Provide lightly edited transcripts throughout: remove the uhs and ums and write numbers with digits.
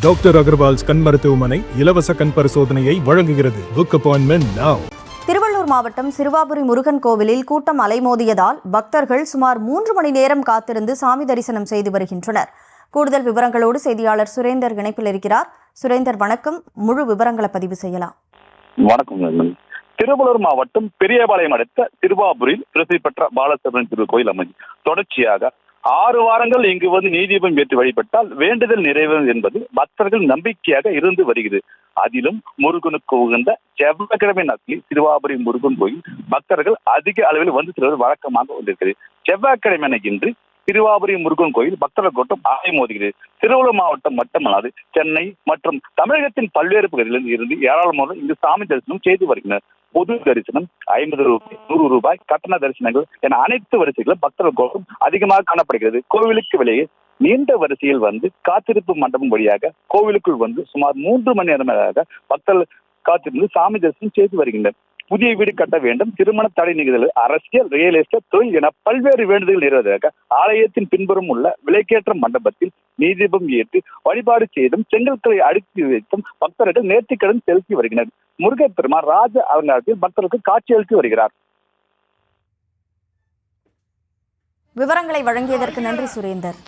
Doctor Agarwal's கண் மருத்துவமனை இலவச கண் பரிசோதனையை வழங்குகிறது. Book appointment now. திருவள்ளூர் மாவட்டம் சிறுவாபுரி முருகன் கோவிலில் கூட்டம் அலைமோதியதால் பக்தர்கள் சுமார் 3 மணி நேரம் காத்திருந்து சாமி தரிசனம் செய்து வருகின்றனர். கூடுதல் விவரங்களோடு செய்தியாளர் சுரேந்தர் இணைப்பில் இருக்கிறார். சுரேந்தர் வணக்கம். முழு விவரங்களை பதிவு செய்யலாம். வணக்கம். திருவள்ளூர் மாவட்டம் பெரியபாளையம் அடுத்த சிறுவாபுரியில் பிரசித்தி பெற்ற பாலசுப்ரமணியன் திருக்கோயில் அமைஞ்சு தொடர்ச்சியாக 6 வாரங்கள் இங்கு வந்து நீதிபம் ஏற்றி வழிபட்டால் வேண்டுதல் நிறைவேறும் என்பது பக்தர்கள் நம்பிக்கையாக இருந்து வருகிறது. அதிலும் முருகனுக்கு உகந்த செவ்வாய்க்கிழமை நாட்களில் சிறுவாபுரி முருகன் கோயில் பக்தர்கள் அதிக அளவில் வந்து செல்வது வழக்கமாக கொண்டிருக்கிறது. செவ்வாய்க்கிழமை இன்று திருவாபுரி முருகன் கோயில் பக்தர்கள் கூட்டம் அலைமோதுகிறது. திருவள்ளூர் மாவட்டம் மட்டுமல்லாது சென்னை மற்றும் தமிழகத்தின் பல்வேறு பகுதிகளில் இருந்து ஏராளமான இங்கு சாமி தரிசனம் செய்து வருகின்றனர். பொது தரிசனம் 50 ரூபாய், 100 ரூபாய், கட்டண தரிசனங்கள் என அனைத்து வரிசைகளும் பக்தர்கள் கூட்டம் அதிகமாக காணப்படுகிறது. கோவிலுக்கு வெளியே நீண்ட வரிசையில் வந்து காத்திருப்பு மண்டபம் வழியாக கோவிலுக்குள் வந்து சுமார் 3 மணி நேரமாக பக்தர்கள் காத்திருந்து சாமி தரிசனம் செய்து வருகின்றனர். புதிய வீடு கட்ட வேண்டும், திருமண தடை நீக்குதல், அரசியல், ரியல் எஸ்டேட், தொழில் என பல்வேறு வேண்டுதல்கள் நிறைவேறுவதற்காக ஆலயத்தின் பின்புறம் உள்ள விலைக்கேற்ற மண்டபத்தில் நீதிபம் ஏற்றி வழிபாடு செய்தும் செங்கல்களை அடுக்கி வைத்தும் பக்தர்கள் நேர்த்திக்கடன் செலுத்தி வருகின்றனர். முருகப்பெருமான் ராஜ அலங்காரத்தில் பக்தர்களுக்கு காட்சியளித்து வருகிறார். விவரங்களை வழங்கியதற்கு நன்றி சுரேந்தர்.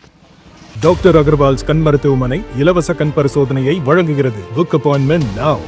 டாக்டர் அகர்வால்ஸ் கண் மருத்துவமனை இலவச கண் பரிசோதனையை வழங்குகிறது. Book appointment now.